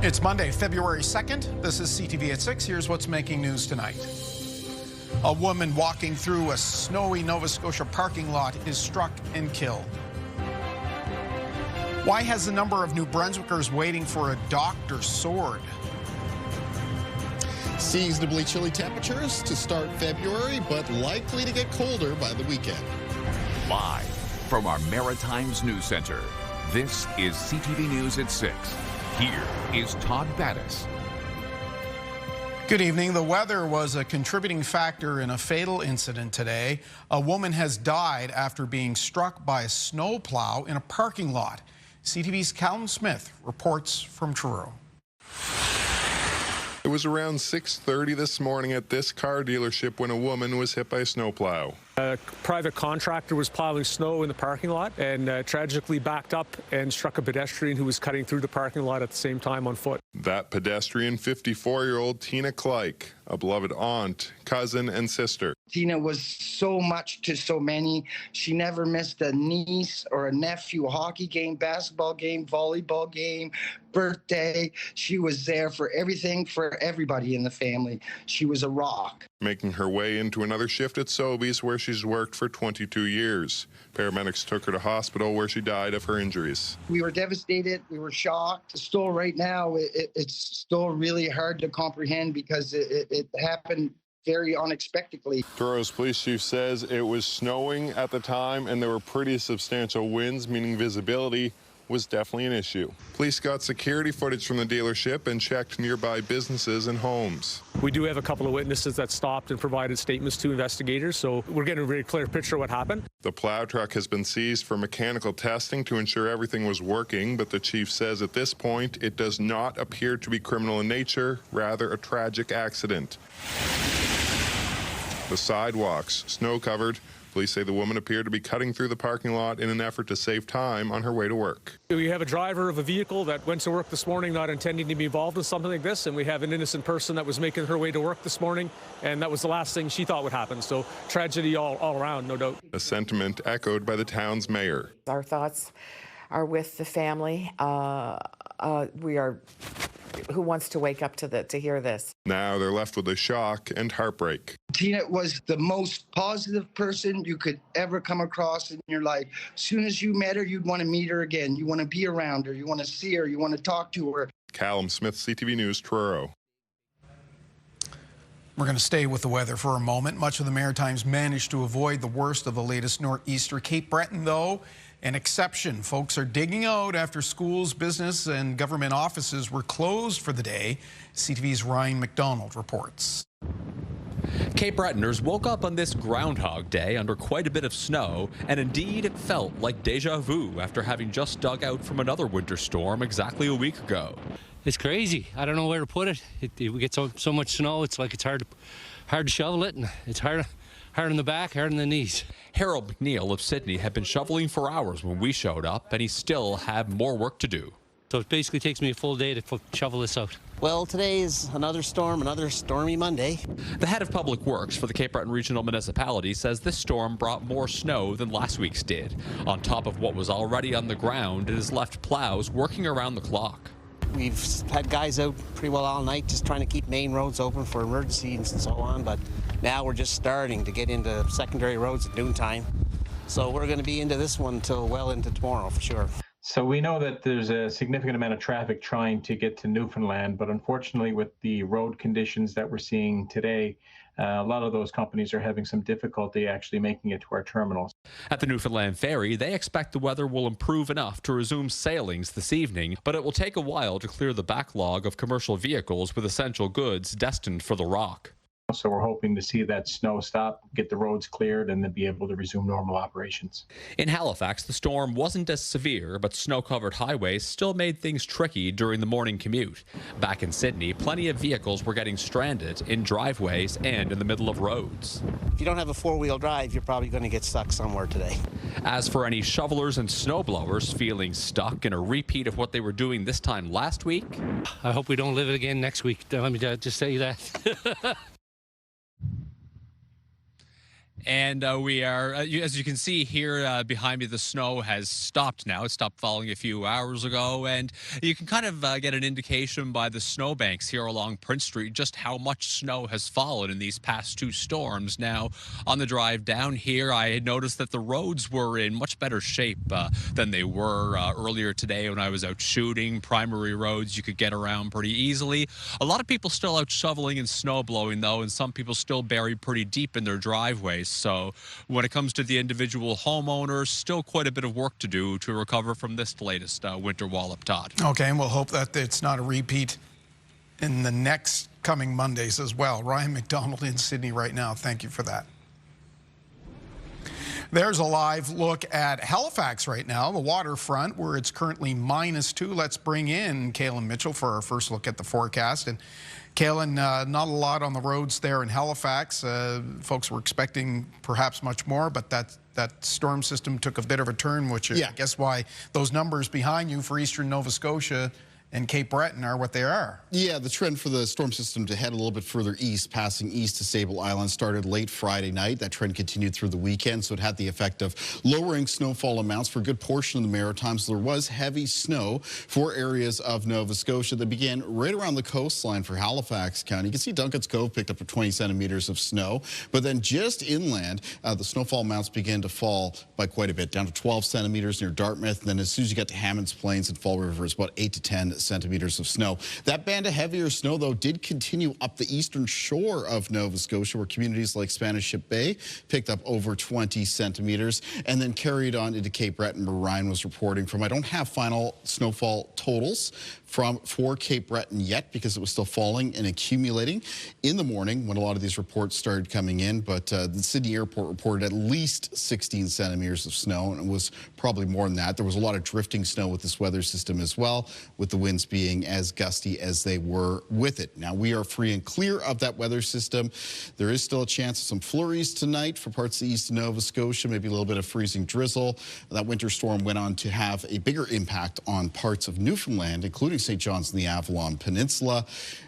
It's Monday, February 2nd. This is CTV at 6. Here's what's making news tonight. A woman walking through a snowy Nova Scotia parking lot is struck and killed. Why has the number of New Brunswickers waiting for a doctor's soared? Seasonably chilly temperatures to start February, but likely to get colder by the weekend. Live from our Maritimes News Center, this is CTV News at 6. Here is Todd Battis. Good evening. The weather was a contributing factor in a fatal incident today. A woman has died after being struck by a snow plow in a parking lot. CTV's Callum Smith reports from Truro. It was around 6:30 this morning at this car dealership when a woman was hit by a snowplow. A private contractor was plowing snow in the parking lot and tragically backed up and struck a pedestrian who was cutting through the parking lot at the same time on foot. That pedestrian, 54-year-old Tina Kleik, a beloved aunt, cousin, and sister. Tina was so much to so many. She never missed a niece or a nephew, a hockey game, basketball game, volleyball game, birthday. She was there for everything, for everybody in the family. She was a rock. Making her way into another shift at Sobeys, where she's worked for 22 years. Paramedics took her to hospital where she died of her injuries. We were devastated. We were shocked. Still right now, it's still really hard to comprehend because it happened very unexpectedly. Truro's police chief says it was snowing at the time and there were pretty substantial winds, meaning visibility was definitely an issue. Police got security footage from the dealership and checked nearby businesses and homes. We do have a couple of witnesses that stopped and provided statements to investigators, so we're getting a very clear picture of what happened. The plow truck has been seized for mechanical testing to ensure everything was working, but the chief says at this point it does not appear to be criminal in nature, rather a tragic accident. The sidewalks, snow-covered. Police say the woman appeared to be cutting through the parking lot in an effort to save time on her way to work. We have a driver of a vehicle that went to work this morning not intending to be involved in something like this, and we have an innocent person that was making her way to work this morning, and that was the last thing she thought would happen. So tragedy all around, no doubt. A sentiment echoed by the town's mayor. Our thoughts are with the family. Who wants to wake up to hear this? Now they're left with a shock and heartbreak. Tina was the most positive person you could ever come across in your life. As soon as you met her, you'd want to meet her again. You want to be around her. You want to see her. You want to talk to her. Callum Smith, CTV News, Truro. We're going to stay with the weather for a moment. Much of the Maritimes managed to avoid the worst of the latest nor'easter. Cape Breton, though, an exception. Folks are digging out after schools, business, and government offices were closed for the day. CTV's Ryan McDonald reports. Cape Bretoners woke up on this Groundhog Day under quite a bit of snow, and indeed it felt like deja vu after having just dug out from another winter storm exactly a week ago. It's crazy. I don't know where to put it. We get so much snow, it's like it's hard to shovel it, and it's hard on the back, hard on the knees. Harold McNeil of Sydney had been shoveling for hours when we showed up, and he still had more work to do. So it basically takes me a full day to shovel this out. Well, today is another storm, another stormy Monday. The head of Public Works for the Cape Breton Regional Municipality says this storm brought more snow than last week's did. On top of what was already on the ground, it has left plows working around the clock. We've had guys out pretty well all night just trying to keep main roads open for emergencies and so on, but now we're just starting to get into secondary roads at noontime. So we're going to be into this one till well into tomorrow for sure. So we know that there's a significant amount of traffic trying to get to Newfoundland, but unfortunately with the road conditions that we're seeing today, a lot of those companies are having some difficulty actually making it to our terminals. At the Newfoundland Ferry, they expect the weather will improve enough to resume sailings this evening, but it will take a while to clear the backlog of commercial vehicles with essential goods destined for the Rock. So we're hoping to see that snow stop, get the roads cleared, and then be able to resume normal operations. In Halifax, the storm wasn't as severe, but snow-covered highways still made things tricky during the morning commute. Back in Sydney, plenty of vehicles were getting stranded in driveways and in the middle of roads. If you don't have a four-wheel drive, you're probably going to get stuck somewhere today. As for any shovelers and snowblowers feeling stuck in a repeat of what they were doing this time last week, I hope we don't live it again next week. Let me just say that. And we are, as you can see here behind me, the snow has stopped now. It stopped falling a few hours ago. And you can kind of get an indication by the snowbanks here along Prince Street just how much snow has fallen in these past two storms. Now, on the drive down here, I had noticed that the roads were in much better shape than they were earlier today when I was out shooting. Primary roads you could get around pretty easily. A lot of people still out shoveling and snow blowing, though, and some people still buried pretty deep in their driveways. So when it comes to the individual homeowners, still quite a bit of work to do to recover from this latest winter wallop, Todd. Okay, and we'll hope that it's not a repeat in the next coming Mondays as well. Ryan McDonald in Sydney right now. Thank you for that. There's a live look at Halifax right now, the waterfront, where it's currently -2. Let's bring in Kaylin Mitchell for our first look at the forecast. And Kaylin, not a lot on the roads there in Halifax. Folks were expecting perhaps much more, but that storm system took a bit of a turn, which is, I guess, why those numbers behind you for eastern Nova Scotia and Cape Breton are what they are. Yeah, the trend for the storm system to head a little bit further east, passing east to Sable Island, started late Friday night. That trend continued through the weekend, so it had the effect of lowering snowfall amounts for a good portion of the Maritimes. There was heavy snow for areas of Nova Scotia that began right around the coastline for Halifax County. You can see Duncan's Cove picked up 20 centimeters of snow, but then just inland, the snowfall amounts began to fall by quite a bit, down to 12 centimeters near Dartmouth. And then as soon as you get to Hammonds Plains and Fall River, it's about 8 to 10 centimeters of snow. That band of heavier snow, though, did continue up the eastern shore of Nova Scotia, where communities like Spanish Ship Bay picked up over 20 centimeters, and then carried on into Cape Breton, where Ryan was reporting from. I don't have final snowfall totals for Cape Breton yet, because it was still falling and accumulating in the morning when a lot of these reports started coming in, but the Sydney airport reported at least 16 centimeters of snow, and it was probably more than that. There was a lot of drifting snow with this weather system as well, with the winds being as gusty as they were with it. Now, we are free and clear of that weather system. There is still a chance of some flurries tonight for parts of the east of Nova Scotia, maybe a little bit of freezing drizzle. That winter storm went on to have a bigger impact on parts of Newfoundland, including St. John's and the Avalon Peninsula.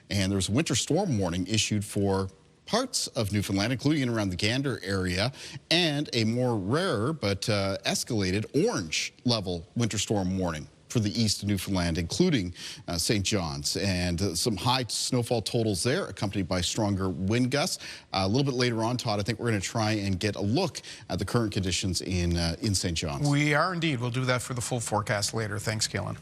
And there was a winter storm warning issued for parts of Newfoundland, including in around the Gander area, and a more rare but escalated orange level winter storm warning for the east of Newfoundland, including St. John's, and some high snowfall totals there, accompanied by stronger wind gusts. A little bit later on, Todd, I think we're going to try and get a look at the current conditions in St. John's. We are indeed. We'll do that for the full forecast later. Thanks, Kaylin.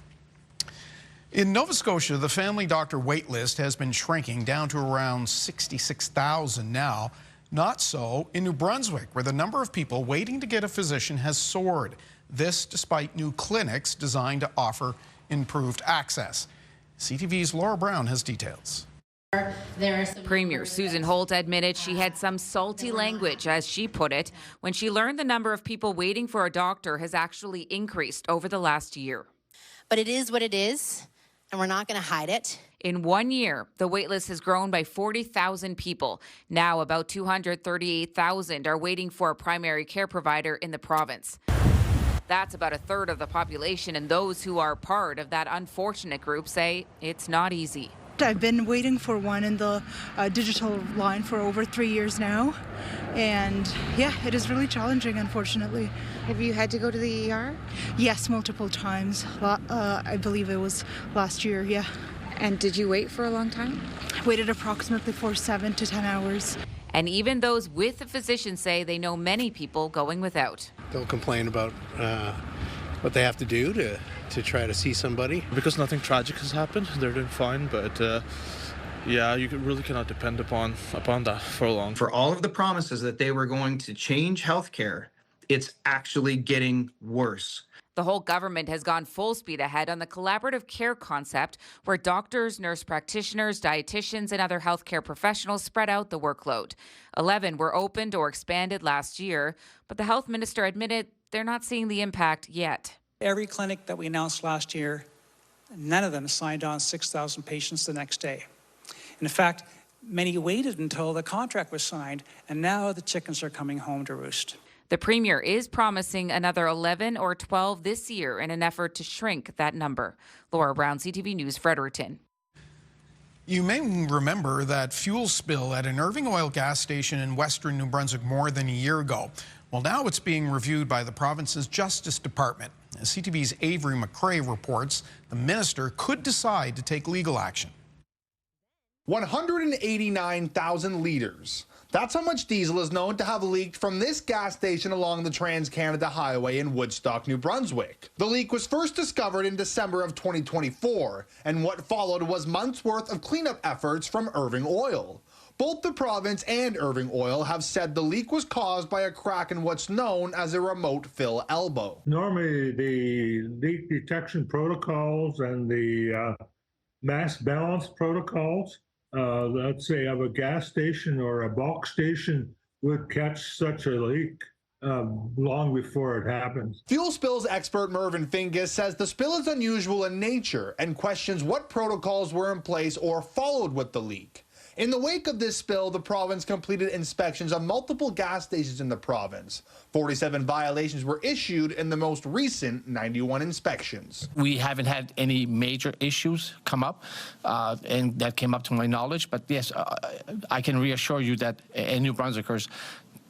In Nova Scotia, the family doctor waitlist has been shrinking down to around 66,000 now. Not so in New Brunswick, where the number of people waiting to get a physician has soared. This despite new clinics designed to offer improved access. CTV's Laura Brown has details. Premier Susan Holt admitted she had some salty language, as she put it, when she learned the number of people waiting for a doctor has actually increased over the last year. But it is what it is, and we're not going to hide it. In 1 year, the waitlist has grown by 40,000 people. Now about 238,000 are waiting for a primary care provider in the province. That's about a third of the population, and those who are part of that unfortunate group say it's not easy. I've been waiting for one in the digital line for over 3 years now, and yeah, it is really challenging, unfortunately. Have you had to go to the ER? Yes, multiple times. I believe it was last year, yeah. And did you wait for a long time? Waited approximately for 7 to 10 hours. And even those with a physician say they know many people going without. They'll complain about what they have to do to try to see somebody. Because nothing tragic has happened, they're doing fine, but yeah, you really cannot depend upon that for long. For all of the promises that they were going to change healthcare, it's actually getting worse. The whole government has gone full speed ahead on the collaborative care concept, where doctors, nurse practitioners, dietitians, and other healthcare professionals spread out the workload. 11 were opened or expanded last year, but the health minister admitted they're not seeing the impact yet. Every clinic that we announced last year, none of them signed on 6,000 patients the next day. In fact, many waited until the contract was signed, and now the chickens are coming home to roost. The Premier is promising another 11 or 12 this year in an effort to shrink that number. Laura Brown, CTV News, Fredericton. You may remember that fuel spill at an Irving Oil gas station in western New Brunswick more than a year ago. Well, now it's being reviewed by the province's Justice Department. As CTV's Avery McCrae reports, the minister could decide to take legal action. 189,000 litres. That's how much diesel is known to have leaked from this gas station along the Trans-Canada Highway in Woodstock, New Brunswick. The leak was first discovered in December of 2024, and what followed was months' worth of cleanup efforts from Irving Oil. Both the province and Irving Oil have said the leak was caused by a crack in what's known as a remote fill elbow. Normally, the leak detection protocols and the mass balance protocols, let's say of a gas station or a bulk station, would catch such a leak long before it happens. Fuel spills expert Mervyn Fingus says the spill is unusual in nature and questions what protocols were in place or followed with the leak. In the wake of this spill, the province completed inspections of multiple gas stations in the province. 47 violations were issued in the most recent 91 inspections. We haven't had any major issues come up, and that came up to my knowledge. But yes, I can reassure you that New Brunswickers,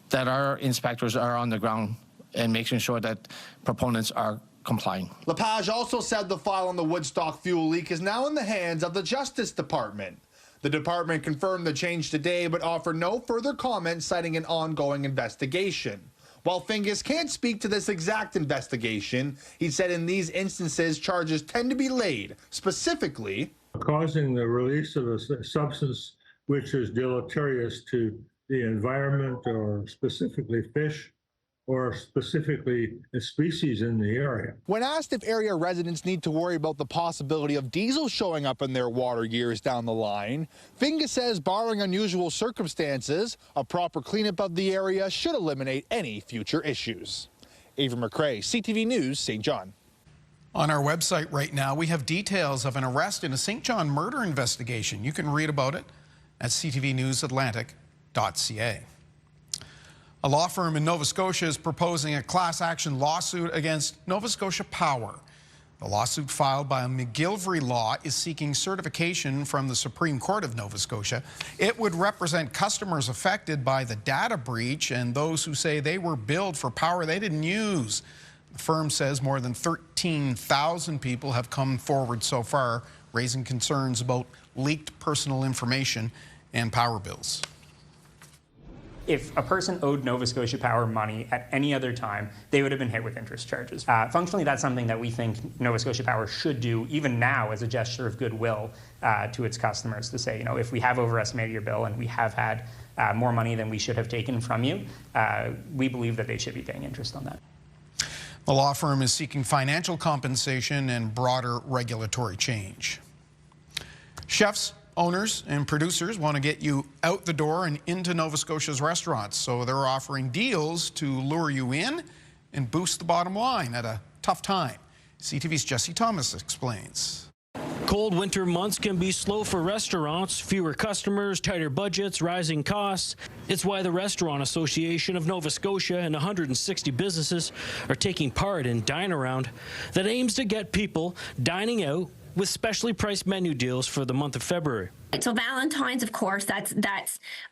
that our inspectors are on the ground and making sure that proponents are complying. Lepage also said the file on the Woodstock fuel leak is now in the hands of the Justice Department. The department confirmed the change today, but offered no further comment, citing an ongoing investigation. While Fingus can't speak to this exact investigation, he said in these instances, charges tend to be laid, specifically causing the release of a substance which is deleterious to the environment or specifically fish, or specifically a species in the area. When asked if area residents need to worry about the possibility of diesel showing up in their water years down the line, Fingus says barring unusual circumstances, a proper cleanup of the area should eliminate any future issues. Avery McCrae, CTV News, St. John. On our website right now, we have details of an arrest in a St. John murder investigation. You can read about it at ctvnewsatlantic.ca. A law firm in Nova Scotia is proposing a class action lawsuit against Nova Scotia Power. The lawsuit filed by McGillivray Law is seeking certification from the Supreme Court of Nova Scotia. It would represent customers affected by the data breach and those who say they were billed for power they didn't use. The firm says more than 13,000 people have come forward so far, raising concerns about leaked personal information and power bills. If a person owed Nova Scotia Power money at any other time, they would have been hit with interest charges. Functionally, that's something that we think Nova Scotia Power should do, even now, as a gesture of goodwill to its customers, to say, you know, if we have overestimated your bill and we have had more money than we should have taken from you, we believe that they should be paying interest on that. The law firm is seeking financial compensation and broader regulatory change. Chefs, owners and producers want to get you out the door and into Nova Scotia's restaurants, so they're offering deals to lure you in and boost the bottom line at a tough time. CTV's Jesse Thomas explains. Cold winter months can be slow for restaurants, fewer customers, tighter budgets, rising costs. It's why the Restaurant Association of Nova Scotia and 160 businesses are taking part in Dine Around that aims to get people dining out with specially priced menu deals for the month of February. So Valentine's, of course, that's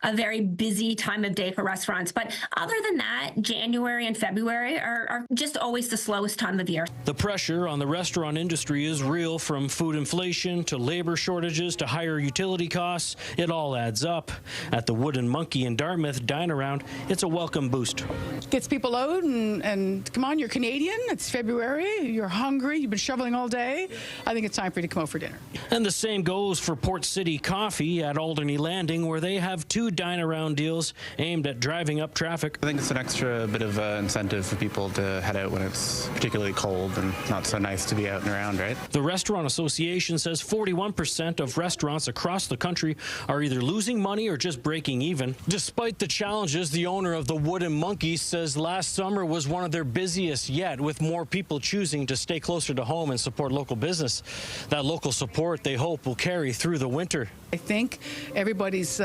a very busy time of day for restaurants. But other than that, January and February are just always the slowest time of year. The pressure on the restaurant industry is real, from food inflation to labor shortages to higher utility costs. It all adds up. At the Wooden Monkey in Dartmouth Dine Around, it's a welcome boost. Gets people out and come on, you're Canadian, it's February, you're hungry, you've been shoveling all day. I think it's time for you to come out for dinner. And the same goes for Port City Coffee at Alderney Landing, where they have 2 Dine Around deals aimed at driving up traffic. I think it's an extra bit of incentive for people to head out when it's particularly cold and not so nice to be out and around, right? The Restaurant Association says 41% of restaurants across the country are either losing money or just breaking even. Despite the challenges, the owner of the Wooden Monkey says last summer was one of their busiest yet, with more people choosing to stay closer to home and support local business. That local support, they hope, will carry through the winter. I think everybody's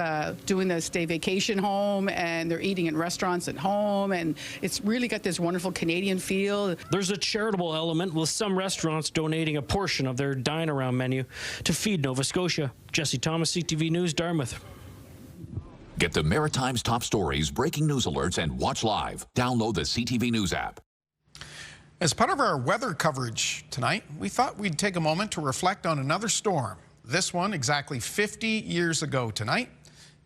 doing the stay vacation home, and they're eating in restaurants at home, and it's really got this wonderful Canadian feel. There's a charitable element, with some restaurants donating a portion of their Dine Around menu to feed Nova Scotia. Jesse Thomas, CTV News, Dartmouth. Get the Maritimes' top stories, breaking news alerts, and watch live. Download the CTV News app. As part of our weather coverage tonight, we thought we'd take a moment to reflect on another storm. This one exactly 50 years ago tonight.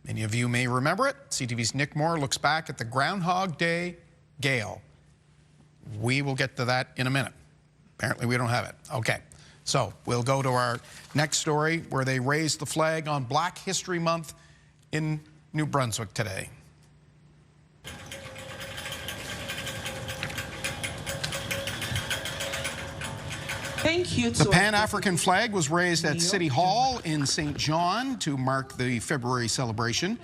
Many of you may remember it. CTV's Nick Moore looks back at the Groundhog Day Gale. We will get to that in a minute. Apparently we don't have it. Okay, so we'll go to our next story, where they raised the flag on Black History Month in New Brunswick today. Thank you. The Pan-African flag was raised at City Hall in St. John to mark the February celebration.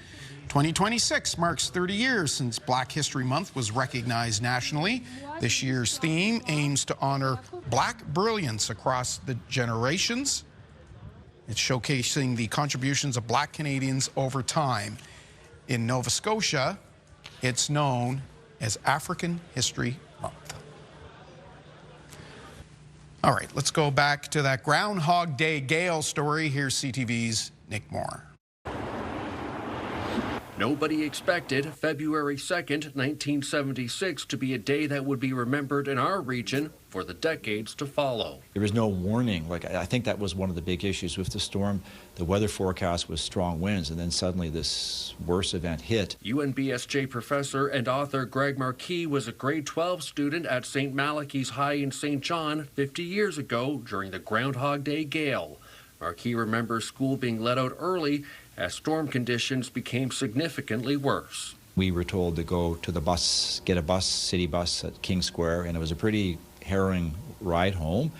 2026 marks 30 years since Black History Month was recognized nationally. This year's theme aims to honor Black brilliance across the generations. It's showcasing the contributions of Black Canadians over time. In Nova Scotia, it's known as African History Month. All right, let's go back to that Groundhog Day Gale story. Here's CTV's Nick Moore. Nobody expected February 2nd, 1976 to be a day that would be remembered in our region for the decades to follow. There was no warning. I think that was one of the big issues with the storm. The weather forecast was strong winds, and then suddenly this worst event hit. UNBSJ professor and author Greg Marquis was a grade 12 student at St. Malachy's High in St. John 50 years ago during the Groundhog Day Gale. Marquis remembers school being let out early as storm conditions became significantly worse. We were told to go to the bus, get a bus, city bus at King Square, and it was a pretty harrowing ride home.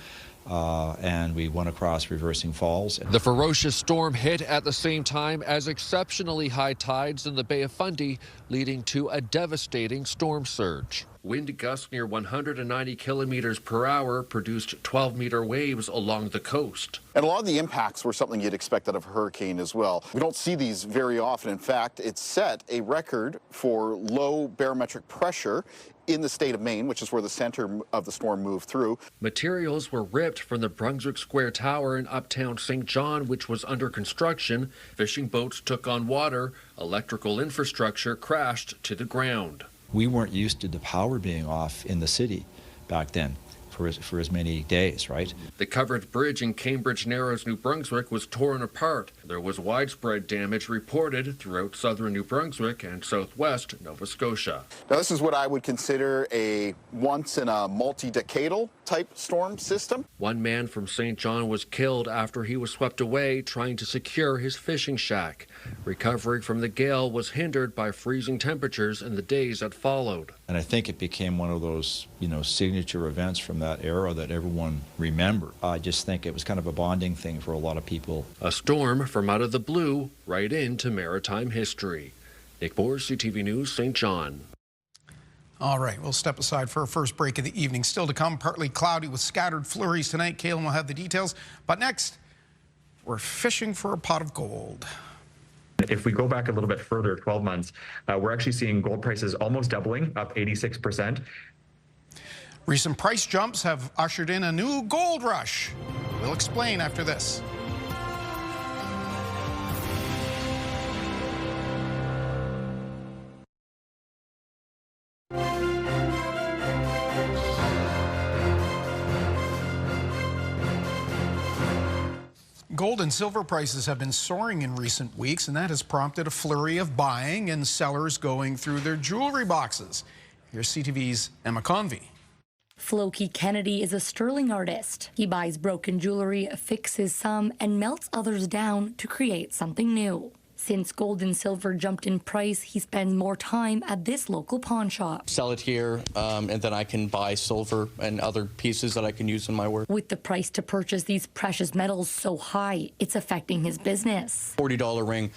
And we went across Reversing Falls. The ferocious storm hit at the same time as exceptionally high tides in the Bay of Fundy, leading to a devastating storm surge. Wind gusts near 190 kilometers per hour produced 12-meter waves along the coast. And a lot of the impacts were something you'd expect out of a hurricane as well. We don't see these very often. In fact, it set a record for low barometric pressure in the state of Maine, which is where the center of the storm moved through. Materials were ripped from the Brunswick Square Tower in uptown St. John, which was under construction. Fishing boats took on water. Electrical infrastructure crashed to the ground. We weren't used to the power being off in the city back then for as many days, right? The covered bridge in Cambridge Narrows, New Brunswick was torn apart. There was widespread damage reported throughout southern New Brunswick and southwest Nova Scotia. Now, this is what I would consider a once-in-a-multi-decadal type storm system. One man from St. John was killed after he was swept away trying to secure his fishing shack. Recovery from the gale was hindered by freezing temperatures in the days that followed. And I think it became one of those, signature events from that era that everyone remembered. I just think it was kind of a bonding thing for a lot of people. A storm from out of the blue right into maritime history. Nick Moore, CTV News, St. John. All right, we'll step aside for our first break of the evening. Still to come, partly cloudy with scattered flurries tonight. Kaylin will have the details. But next, we're fishing for a pot of gold. If we go back a little bit further, 12 months, we're actually seeing gold prices almost doubling, up 86%. Recent price jumps have ushered in a new gold rush. We'll explain after this. Gold and silver prices have been soaring in recent weeks, and that has prompted a flurry of buying and sellers going through their jewelry boxes. Here's CTV's Emma Convey. Floki Kennedy is a sterling artist. He buys broken jewelry, fixes some, and melts others down to create something new. Since gold and silver jumped in price, he spends more time at this local pawn shop. Sell it here, and then I can buy silver and other pieces that I can use in my work. With the price to purchase these precious metals so high, it's affecting his business. $40 ring,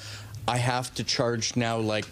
I have to charge now like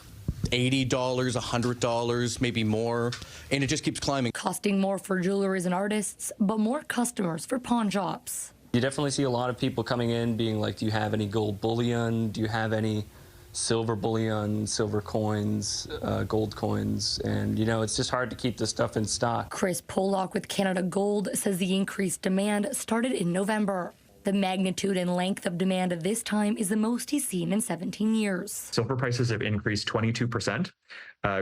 $80, $100, maybe more, and it just keeps climbing. Costing more for jewelers and artists, but more customers for pawn shops. You definitely see a lot of people coming in being like, do you have any gold bullion? Do you have any silver bullion, silver coins, gold coins? And, you know, it's just hard to keep this stuff in stock. Chris Pollock with Canada Gold says the increased demand started in November. The magnitude and length of demand at this time is the most he's seen in 17 years. Silver prices have increased 22%.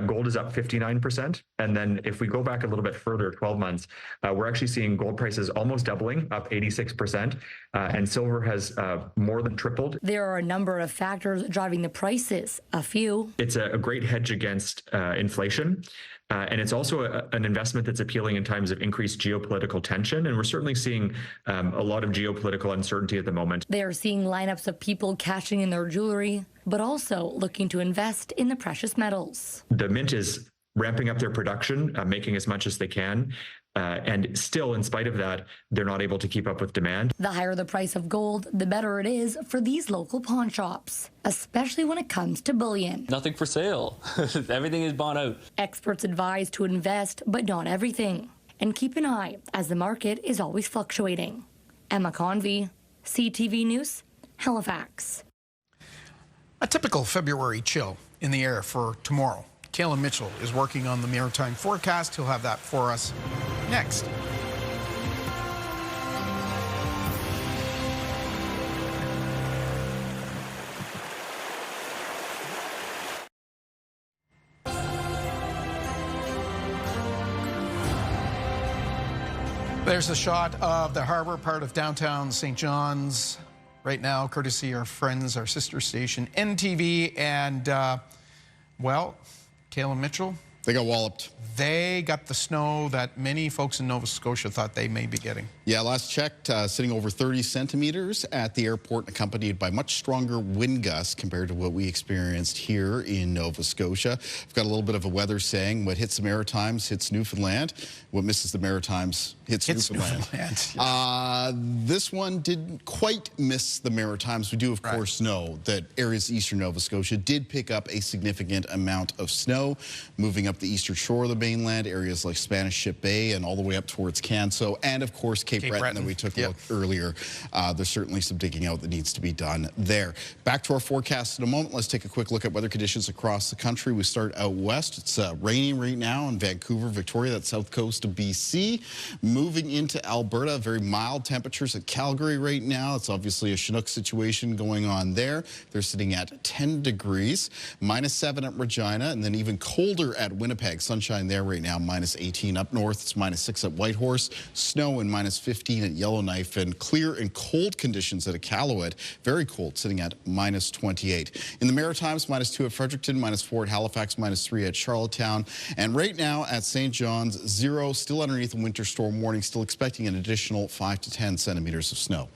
Gold is up 59%. And then if we go back a little bit further, 12 months, we're actually seeing gold prices almost doubling, up 86%. And silver has more than tripled. There are a number of factors driving the prices. A few. It's a great hedge against inflation. And it's also an investment that's appealing in times of increased geopolitical tension. And we're certainly seeing a lot of geopolitical uncertainty at the moment. They are seeing lineups of people cashing in their jewelry, but also looking to invest in the precious metals. The mint is ramping up their production, making as much as they can. And still, in spite of that, they're not able to keep up with demand. The higher the price of gold, the better it is for these local pawn shops, especially when it comes to bullion. Nothing for sale. Everything is bought out. Experts advise to invest, but not everything. And keep an eye, as the market is always fluctuating. Emma Convey, CTV News, Halifax. A typical February chill in the air for tomorrow. Caleb Mitchell is working on the maritime forecast. He'll have that for us next. There's a shot of the harbor, part of downtown St. John's right now, courtesy our friends, our sister station, NTV, and, well, Caleb Mitchell. They got walloped. They got the snow that many folks in Nova Scotia thought they may be getting. Yeah, last checked, sitting over 30 centimeters at the airport, accompanied by much stronger wind gusts compared to what we experienced here in Nova Scotia. We've got a little bit of a weather saying, what hits the Maritimes hits Newfoundland. What misses the Maritimes hits Newfoundland. Yes. This one didn't quite miss the Maritimes. We do, of course, know that areas eastern Nova Scotia did pick up a significant amount of snow, moving up the eastern shore of the mainland, areas like Spanish Ship Bay and all the way up towards Canso, and of course Cape Breton that we took a look earlier. There's certainly some digging out that needs to be done there. Back to our forecast in a moment. Let's take a quick look at weather conditions across the country. We start out west. It's raining right now in Vancouver, Victoria, that's south coast of BC. Moving into Alberta, very mild temperatures at Calgary right now. It's obviously a Chinook situation going on there. They're sitting at 10 degrees, -7 at Regina, and then even colder at Winnipeg. Sunshine there right now, -18 up north. It's -6 at Whitehorse. Snow and -15 at Yellowknife, and clear and cold conditions at Iqaluit. Very cold, sitting at -28. In the Maritimes, -2 at Fredericton, -4 at Halifax, -3 at Charlottetown. And right now at St. John's, 0, still underneath the winter storm warning, still expecting an additional 5 to 10 centimeters of snow.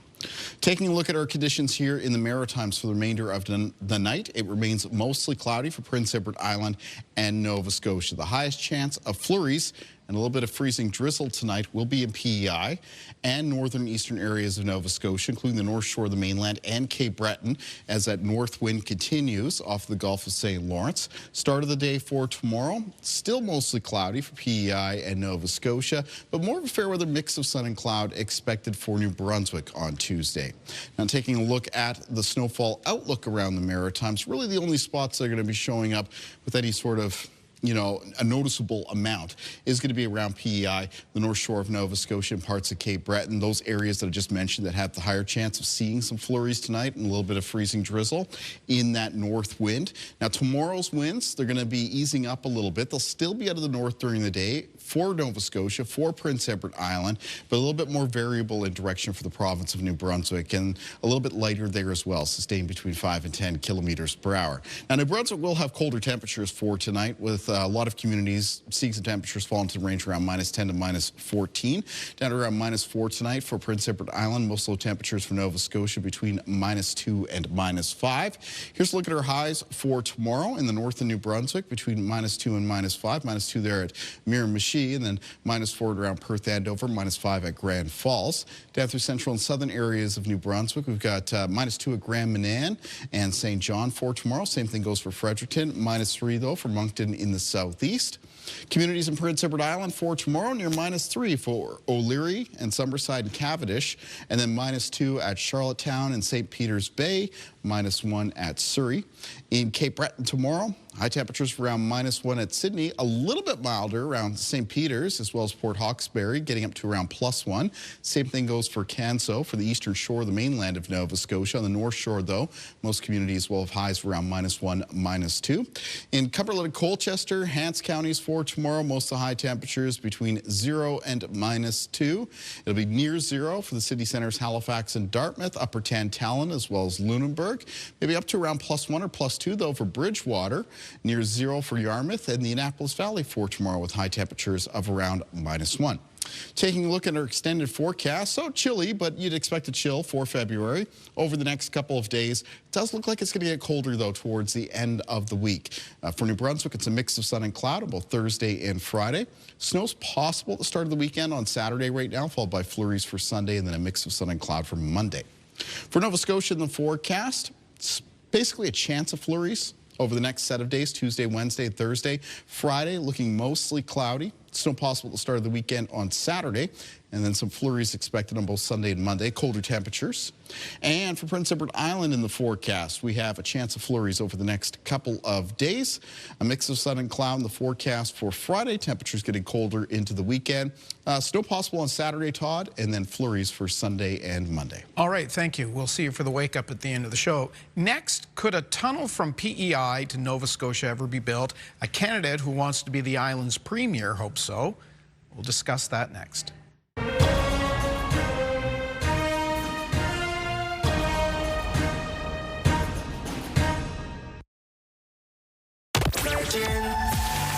Taking a look at our conditions here in the Maritimes for the remainder of the night, it remains mostly cloudy for Prince Edward Island and Nova Scotia. The highest chance of flurries and a little bit of freezing drizzle tonight will be in PEI and northern eastern areas of Nova Scotia, including the north shore of the mainland and Cape Breton, as that north wind continues off the Gulf of St. Lawrence. Start of the day for tomorrow, still mostly cloudy for PEI and Nova Scotia, but more of a fair weather mix of sun and cloud expected for New Brunswick on Tuesday. Now, taking a look at the snowfall outlook around the Maritimes, really the only spots that are going to be showing up with any sort of a noticeable amount is going to be around PEI, the north shore of Nova Scotia, and parts of Cape Breton, those areas that I just mentioned that have the higher chance of seeing some flurries tonight and a little bit of freezing drizzle in that north wind. Now, tomorrow's winds, they're going to be easing up a little bit. They'll still be out of the north during the day for Nova Scotia, for Prince Edward Island, but a little bit more variable in direction for the province of New Brunswick, and a little bit lighter there as well, sustained between 5 and 10 kilometers per hour. Now, New Brunswick will have colder temperatures for tonight, with a lot of communities seeing some temperatures fall into the range around -10 to -14. Down to around -4 tonight for Prince Edward Island. Most low temperatures for Nova Scotia between -2 and -5. Here's a look at our highs for tomorrow in the north of New Brunswick between -2 and -5. -2 there at Miramichi, and then -4 around Perth Andover, -5 at Grand Falls. Down through central and southern areas of New Brunswick, we've got -2 at Grand Manan and St. John for tomorrow. Same thing goes for Fredericton. -3 though for Moncton in the southeast. Communities in Prince Edward Island for tomorrow near -3 for O'Leary and Summerside and Cavendish, and then -2 at Charlottetown and St. Peter's Bay, -1 at Surrey. In Cape Breton tomorrow, high temperatures around -1 at Sydney, a little bit milder around St. Peter's as well as Port Hawkesbury, getting up to around +1. Same thing goes for Canso for the eastern shore of the mainland of Nova Scotia. On the north shore, though, most communities will have highs around -1, -2. In Cumberland and Colchester, Hants counties for tomorrow, most of the high temperatures between 0 and -2. It'll be near 0 for the city centers Halifax and Dartmouth, Upper Tantallon as well as Lunenburg. Maybe up to around +1 or +2 though for Bridgewater, near 0 for Yarmouth and the Annapolis Valley for tomorrow with high temperatures of around -1. Taking a look at our extended forecast, so chilly, but you'd expect a chill for February. Over the next couple of days, it does look like it's going to get colder, though, towards the end of the week. For New Brunswick, it's a mix of sun and cloud on both Thursday and Friday. Snow's possible at the start of the weekend on Saturday right now, followed by flurries for Sunday, and then a mix of sun and cloud for Monday. For Nova Scotia in the forecast, it's basically a chance of flurries over the next set of days, Tuesday, Wednesday, Thursday. Friday, looking mostly cloudy. Snow possible at the start of the weekend on Saturday, and then some flurries expected on both Sunday and Monday, colder temperatures. And for Prince Edward Island in the forecast, we have a chance of flurries over the next couple of days. A mix of sun and cloud in the forecast for Friday, temperatures getting colder into the weekend. Snow possible on Saturday, Todd, and then flurries for Sunday and Monday. All right, thank you. We'll see you for the wake up at the end of the show. Next, could a tunnel from PEI to Nova Scotia ever be built? A candidate who wants to be the island's premier hopes so. We'll discuss that next.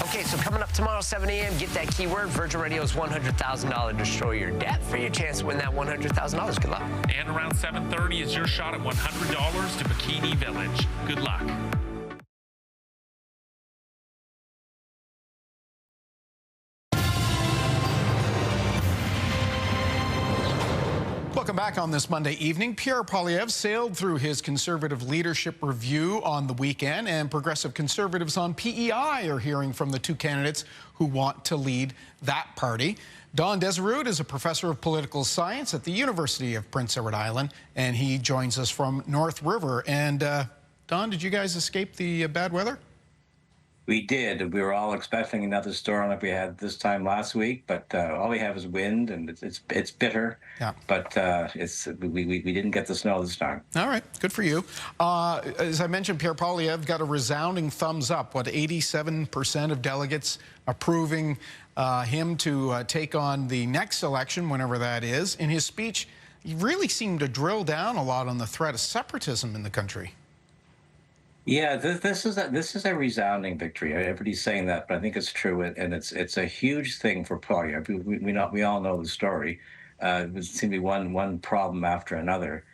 Okay, so coming up tomorrow, 7 a.m., get that keyword, Virgin Radio's $100,000 Destroy Your Debt for your chance to win that $100,000. Good luck. And around 7:30 is your shot at $100 to Bikini Village. Good luck. Welcome back on this Monday evening. Pierre Poilievre sailed through his Conservative leadership review on the weekend, and Progressive Conservatives on PEI are hearing from the two candidates who want to lead that party. Don Deserud is a professor of political science at the University of Prince Edward Island, and he joins us from North River. And Don, did you guys escape the bad weather? We did. We were all expecting another storm like we had this time last week, but all we have is wind, and it's bitter. Yeah. But we didn't get the snow this time. All right, good for you. As I mentioned, Pierre Poilievre got a resounding thumbs up. What, 87% of delegates approving him to take on the next election, whenever that is. In his speech, he really seemed to drill down a lot on the threat of separatism in the country. Yeah, this is a resounding victory. Everybody's saying that, but I think it's true, and it's a huge thing for Poilievre. We all know the story. It seems to be one problem after another.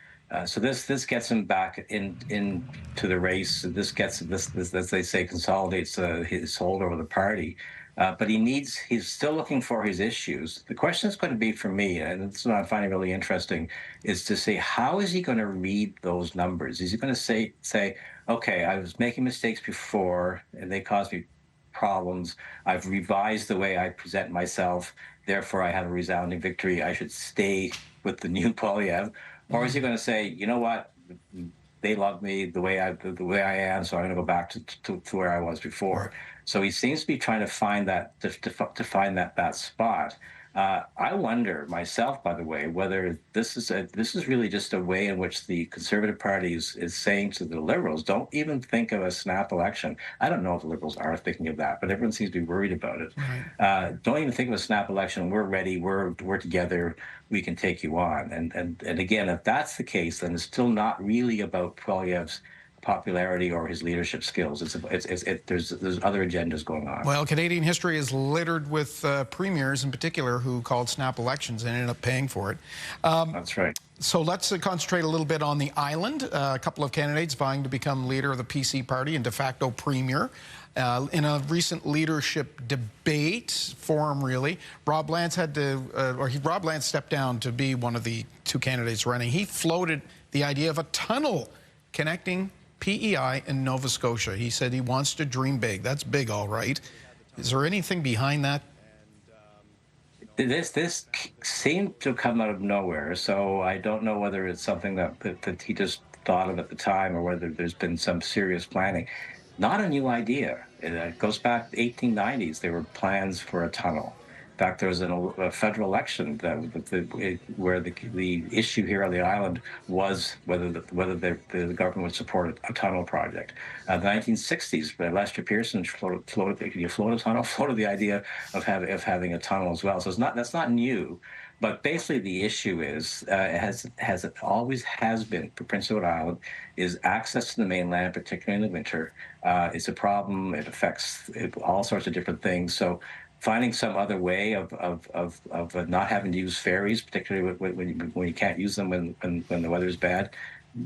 So this gets him back into the race. This gets this as they say, consolidates his hold over the party. But he's still looking for his issues. The question is going to be for me, and this is what I find really interesting, is to say, how is he going to read those numbers? Is he going to say, okay, I was making mistakes before, and they caused me problems. I've revised the way I present myself. Therefore, I have a resounding victory. I should stay with the new Poilievre. Or is he going to say, you know what? They love me the way I am, so I'm going to go back to where I was before. So he seems to be trying to find that to find that spot. I wonder myself, by the way, whether this is really just a way in which the Conservative Party is saying to the Liberals, don't even think of a snap election. I don't know if the Liberals are thinking of that, but everyone seems to be worried about it. Right. Don't even think of a snap election. We're ready. We're together. We can take you on. And again, if that's the case, then it's still not really about Poilievre's popularity or his leadership skills. There's other agendas going on. Well, Canadian history is littered with premiers in particular who called snap elections and ended up paying for it. That's right. So let's concentrate a little bit on the island. A couple of candidates vying to become leader of the PC party and de facto premier. In a recent leadership debate forum, really, Rob Lance Rob Lance stepped down to be one of the two candidates running. He floated the idea of a tunnel connecting PEI in Nova Scotia. He said he wants to dream big. That's big, all right. Is there anything behind that? This seemed to come out of nowhere, so I don't know whether it's something that he just thought of at the time or whether there's been some serious planning. Not a new idea. It goes back to the 1890s. There were plans for a tunnel. In fact, there was a federal election where the issue here on the island was whether the government would support a tunnel project. The 1960s, Lester Pearson floated the idea of having a tunnel as well. So that's not new. But basically, the issue is, it always has been for Prince Edward Island, is access to the mainland, particularly in the winter. It's a problem. It affects all sorts of different things. So finding some other way of not having to use ferries, particularly when you can't use them when the weather's bad,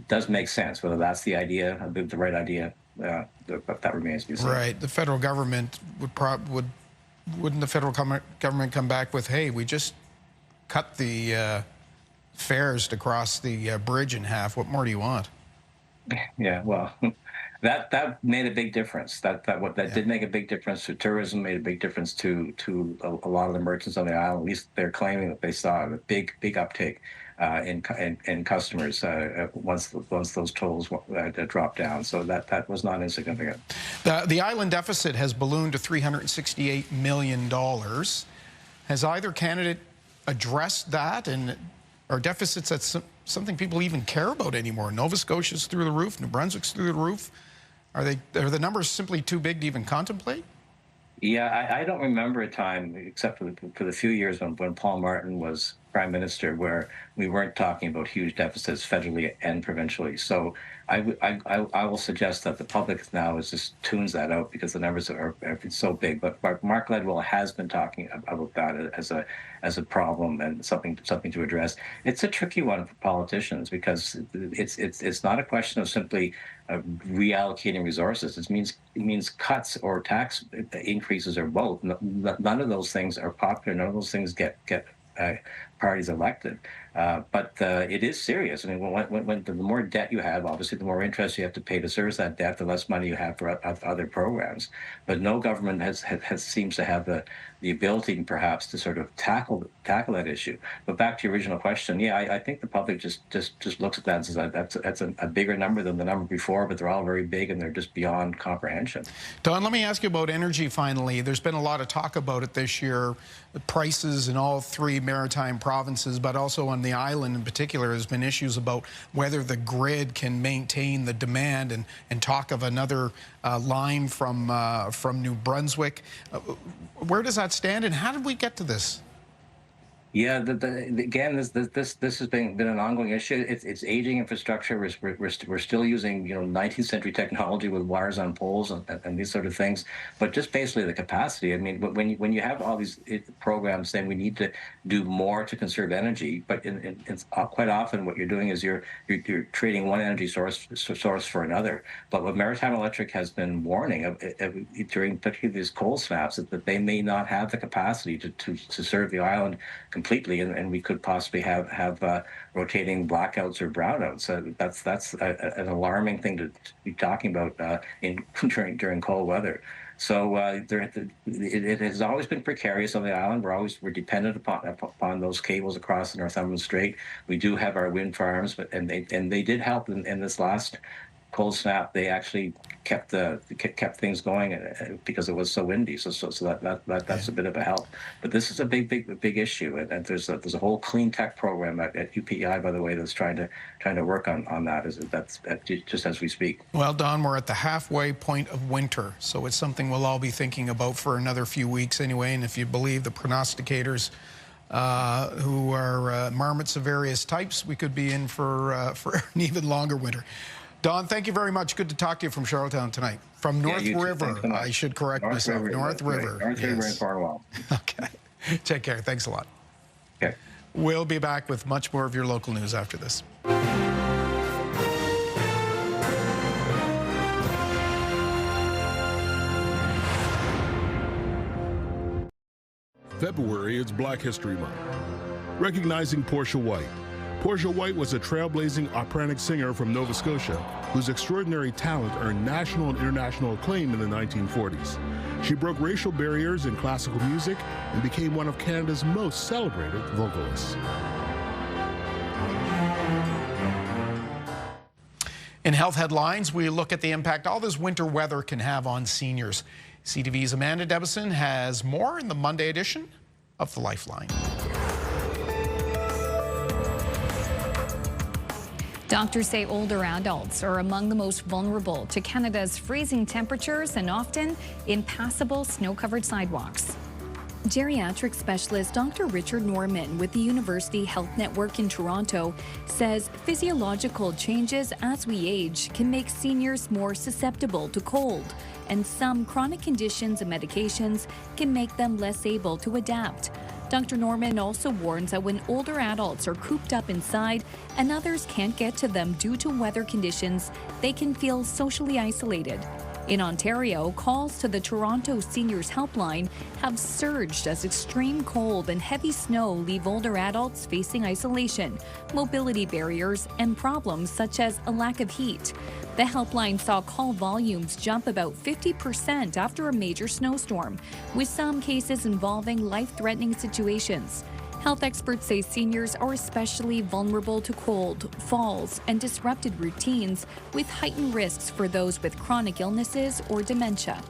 does make sense. Whether that's the idea, the right idea, that remains to be seen. Right. The federal government wouldn't the federal government come back with, hey, we just cut the fares to cross the bridge in half. What more do you want? Yeah, well, that made a big difference. That did make a big difference to tourism. Made a big difference to a lot of the merchants on the island. At least they're claiming that they saw a big uptake in customers once those tolls dropped down. So that was not insignificant. The island deficit has ballooned to $368 million. Has either candidate addressed that, and are deficits that's something people even care about anymore? Nova Scotia's through the roof, New Brunswick's through the roof. Are the numbers simply too big to even contemplate? Yeah, I don't remember a time, except for the few years when Paul Martin was Prime Minister, where we weren't talking about huge deficits federally and provincially. So I will suggest that the public now just tunes that out because the numbers are so big. But Mark Ledwell has been talking about that as a problem and something to address. It's a tricky one for politicians because it's not a question of simply reallocating resources. It means cuts or tax increases or both. None of those things are popular. None of those things get parties elected. But it is serious. I mean, when the more debt you have, obviously, the more interest you have to pay to service that debt, the less money you have for other programs. But no government seems to have the ability, perhaps, to sort of tackle that issue. But back to your original question, yeah, I think the public just looks at that and says that's a bigger number than the number before, but they're all very big and they're just beyond comprehension. Don, let me ask you about energy finally. There's been a lot of talk about it this year. The prices in all three maritime provinces, but also on the island in particular, has been issues about whether the grid can maintain the demand and talk of another line from New Brunswick. Where does that stand, and how did we get to this? Yeah, again, this has been an ongoing issue. It's aging infrastructure. We're still using 19th century technology with wires on poles and these sort of things. But just basically the capacity. I mean, when you have all these programs saying we need to do more to conserve energy, but it's quite often what you're doing is you're trading one energy source for another. But what Maritime Electric has been warning during particularly these cold snaps is that they may not have the capacity to serve the island completely, and we could possibly have rotating blackouts or brownouts. That's an alarming thing to be talking about during cold weather. So it has always been precarious on the island. We're dependent upon those cables across the Northumberland Strait. We do have our wind farms, and they did help in this last cold snap. They actually kept things going because it was so windy. So that's a bit of a help. But this is a big issue, and there's a whole clean tech program at UPEI, by the way, that's trying to work on that. That's just as we speak. Well, Don, we're at the halfway point of winter, so it's something we'll all be thinking about for another few weeks anyway. And if you believe the prognosticators, who are marmots of various types, we could be in for an even longer winter. Don, thank you very much. Good to talk to you from Charlottetown tonight. From North River, I should correct myself. North River. North River in Cornwall. Okay. Take care. Thanks a lot. Okay. We'll be back with much more of your local news after this. February is Black History Month, recognizing Portia White, Portia White was a trailblazing operatic singer from Nova Scotia whose extraordinary talent earned national and international acclaim in the 1940s. She broke racial barriers in classical music and became one of Canada's most celebrated vocalists. In health headlines, we look at the impact all this winter weather can have on seniors. CTV's Amanda Debison has more in the Monday edition of The Lifeline. Doctors say older adults are among the most vulnerable to Canada's freezing temperatures and often impassable snow-covered sidewalks. Geriatric specialist Dr. Richard Norman with the University Health Network in Toronto says physiological changes as we age can make seniors more susceptible to cold, and some chronic conditions and medications can make them less able to adapt. Dr. Norman also warns that when older adults are cooped up inside and others can't get to them due to weather conditions, they can feel socially isolated. In Ontario, calls to the Toronto Seniors Helpline have surged as extreme cold and heavy snow leave older adults facing isolation, mobility barriers, and problems such as a lack of heat. The helpline saw call volumes jump about 50% after a major snowstorm, with some cases involving life-threatening situations. Health experts say seniors are especially vulnerable to cold, falls, and disrupted routines, with heightened risks for those with chronic illnesses or dementia.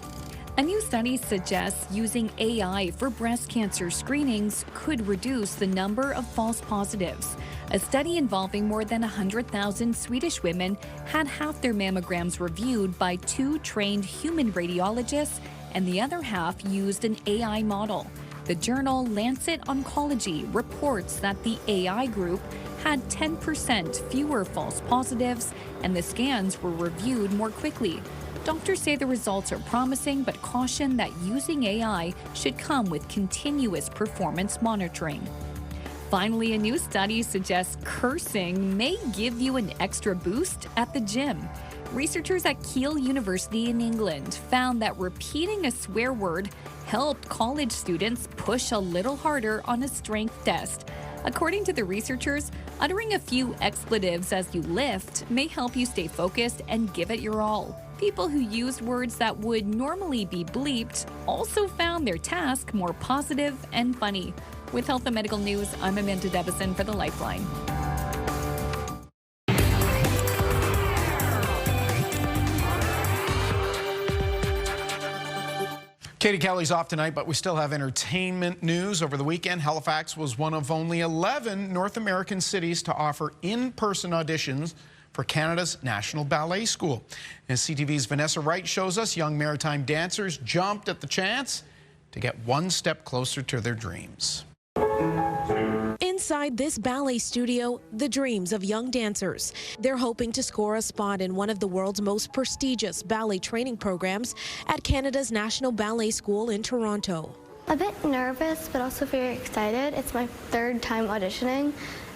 A new study suggests using AI for breast cancer screenings could reduce the number of false positives. A study involving more than 100,000 Swedish women had half their mammograms reviewed by 2 trained human radiologists, and the other half used an AI model. The journal Lancet Oncology reports that the AI group had 10% fewer false positives, and the scans were reviewed more quickly. Doctors say the results are promising, but caution that using AI should come with continuous performance monitoring. Finally, a new study suggests cursing may give you an extra boost at the gym. Researchers at Keele University in England found that repeating a swear word helped college students push a little harder on a strength test. According to the researchers, uttering a few expletives as you lift may help you stay focused and give it your all. People who used words that would normally be bleeped also found their task more positive and funny. With Health and Medical News, I'm Amanda Debison for The Lifeline. Katie Kelly's off tonight, but we still have entertainment news. Over the weekend, Halifax was one of only 11 North American cities to offer in-person auditions for Canada's National Ballet School. As CTV's Vanessa Wright shows us, young maritime dancers jumped at the chance to get one step closer to their dreams. Inside this ballet studio, the dreams of young dancers. They're hoping to score a spot in one of the world's most prestigious ballet training programs at Canada's National Ballet School in Toronto. A bit nervous, but also very excited. It's my 3rd time auditioning,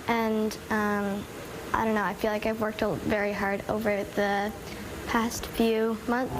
and I don't know, I feel like I've worked very hard over the past few months.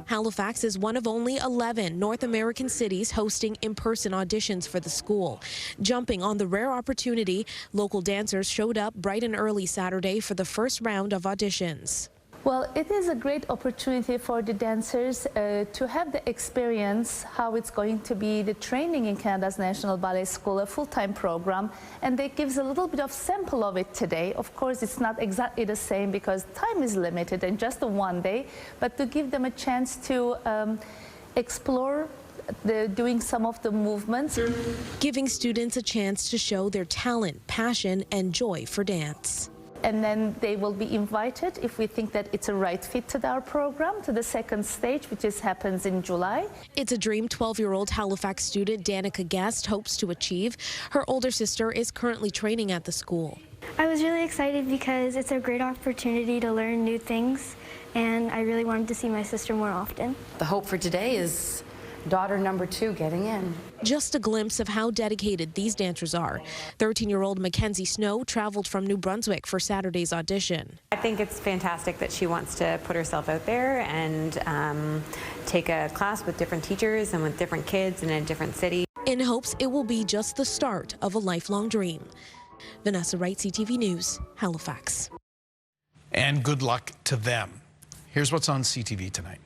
Halifax is one of only 11 North American cities hosting in-person auditions for the school. Jumping on the rare opportunity, local dancers showed up bright and early Saturday for the first round of auditions. Well, it is a great opportunity for the dancers to have the experience how it's going to be the training in Canada's National Ballet School, a full-time program, and that gives a little bit of sample of it today. Of course, it's not exactly the same because time is limited and just a one day, but to give them a chance to explore doing some of the movements. Giving students a chance to show their talent, passion, and joy for dance. And then they will be invited, if we think that it's a right fit to our program, to the 2nd stage, which happens in July. It's a dream 12-year-old Halifax student Danica Guest hopes to achieve. Her older sister is currently training at the school. I was really excited because it's a great opportunity to learn new things, and I really wanted to see my sister more often. The hope for today is daughter number 2 getting in. Just a glimpse of how dedicated these dancers are. 13-year-old Mackenzie Snow traveled from New Brunswick for Saturday's audition. I think it's fantastic that she wants to put herself out there and take a class with different teachers and with different kids in a different city. In hopes it will be just the start of a lifelong dream. Vanessa Wright, CTV News, Halifax. And good luck to them. Here's what's on CTV tonight.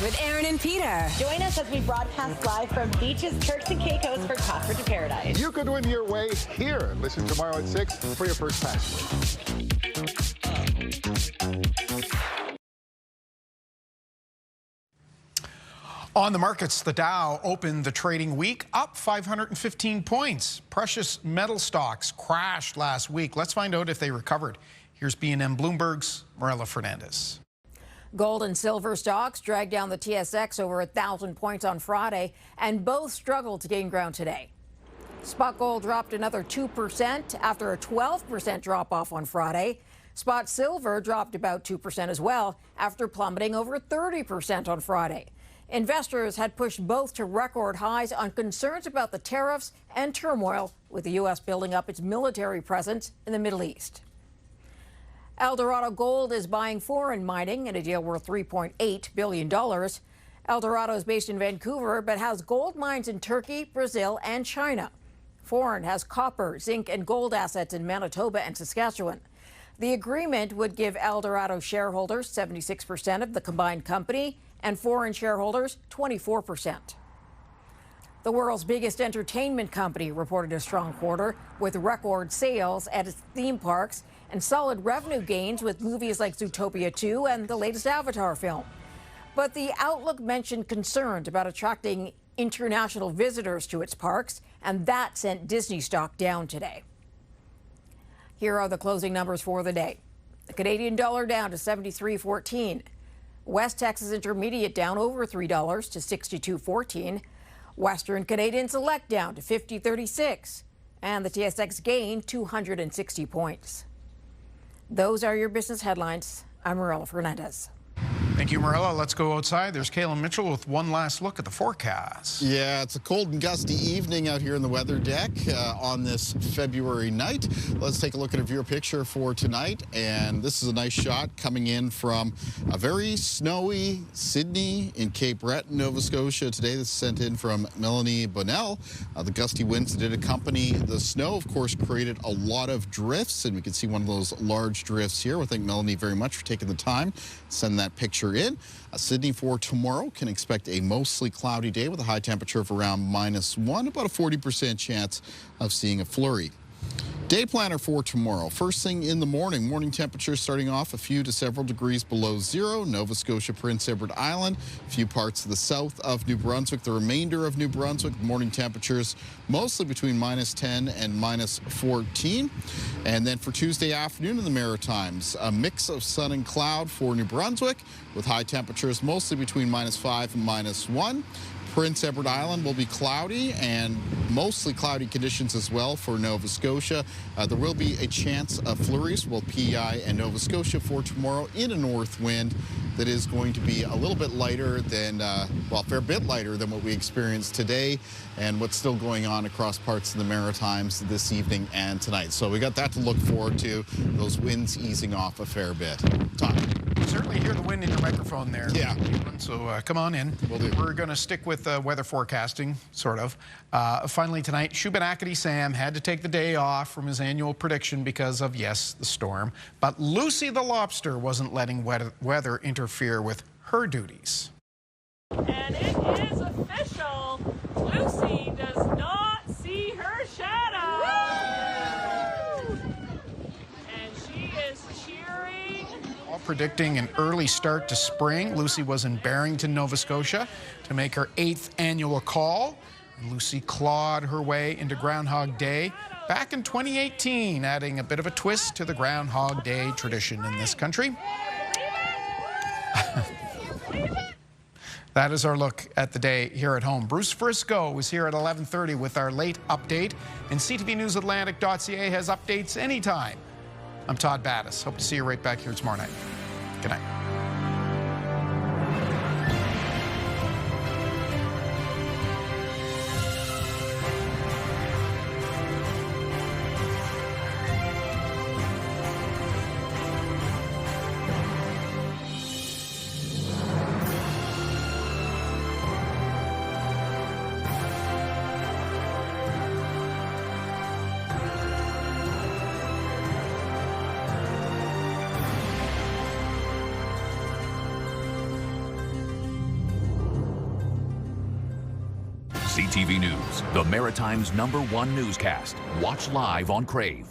With Aaron and Peter. Join us as we broadcast live from beaches, Turks and Caicos for Copper to Paradise. You could win your way here. Listen tomorrow at 6 for your first passport. On the markets, the Dow opened the trading week up 515 points. Precious metal stocks crashed last week. Let's find out if they recovered. Here's BNN Bloomberg's Marilla Fernandez. Gold and silver stocks dragged down the TSX over 1,000 points on Friday, and both struggled to gain ground today. Spot gold dropped another 2% after a 12% drop-off on Friday. Spot silver dropped about 2% as well after plummeting over 30% on Friday. Investors had pushed both to record highs on concerns about the tariffs and turmoil with the U.S. building up its military presence in the Middle East. Eldorado Gold is buying foreign mining in a deal worth $3.8 billion. Eldorado is based in Vancouver, but has gold mines in Turkey, Brazil, and China. Foreign has copper, zinc, and gold assets in Manitoba and Saskatchewan. The agreement would give Eldorado shareholders 76% of the combined company and foreign shareholders 24%. The world's biggest entertainment company reported a strong quarter with record sales at its theme parks and solid revenue gains with movies like Zootopia 2 and the latest Avatar film. But the outlook mentioned concerns about attracting international visitors to its parks, and that sent Disney stock down today. Here are the closing numbers for the day. The Canadian dollar down to 73.14. West Texas Intermediate down over $3 to 62.14. Western Canadian Select down to 50.36. And the TSX gained 260 points. Those are your business headlines. I'm Marilla Fernandez. Thank you, Marilla. Let's go outside. There's Kayla Mitchell with one last look at the forecast. Yeah, it's a cold and gusty evening out here in the weather deck on this February night. Let's take a look at a viewer picture for tonight. And this is a nice shot coming in from a very snowy Sydney in Cape Breton, Nova Scotia. Today, this is sent in from Melanie Bonnell. The gusty winds that did accompany the snow, of course, created a lot of drifts. And we can see one of those large drifts here. We thank Melanie very much for taking the time to send that picture in. Sydney for tomorrow can expect a mostly cloudy day with a high temperature of around -1, about a 40% chance of seeing a flurry. Day planner for tomorrow. First thing in the morning temperatures starting off a few to several degrees below zero. Nova Scotia, Prince Edward Island, a few parts of the south of New Brunswick, the remainder of New Brunswick, morning temperatures mostly between -10 and -14. And then for Tuesday afternoon in the Maritimes, a mix of sun and cloud for New Brunswick with high temperatures mostly between -5 and -1. Prince Edward Island will be cloudy and mostly cloudy conditions as well for Nova Scotia. There will be a chance of flurries with PEI and Nova Scotia for tomorrow in a north wind that is going to be a little bit lighter than, well, a fair bit lighter than what we experienced today and what's still going on across parts of the Maritimes this evening and tonight. So we got that to look forward to, those winds easing off a fair bit. Tom. You certainly hear the wind in your microphone there. Yeah. So come on in. We're going to stick with weather forecasting, sort of. Finally tonight, Shubenacadie Sam had to take the day off from his annual prediction because of, yes, the storm. But Lucy the Lobster wasn't letting weather interfere with her duties. And it is official. Lucy does not see her shadow. Woo! And she is cheering. All predicting an early start to spring. Lucy was in Barrington, Nova Scotia to make her 8th annual call. And Lucy clawed her way into Groundhog Day back in 2018, adding a bit of a twist to the Groundhog Day tradition in this country. That is our look at the day here at home. Bruce Frisco was here at 11:30 with our late update, and CTVNewsAtlantic.ca has updates anytime. I'm Todd Battis. Hope to see you right back here tomorrow night. Good night. CTV News, the Maritimes' #1 newscast. Watch live on Crave.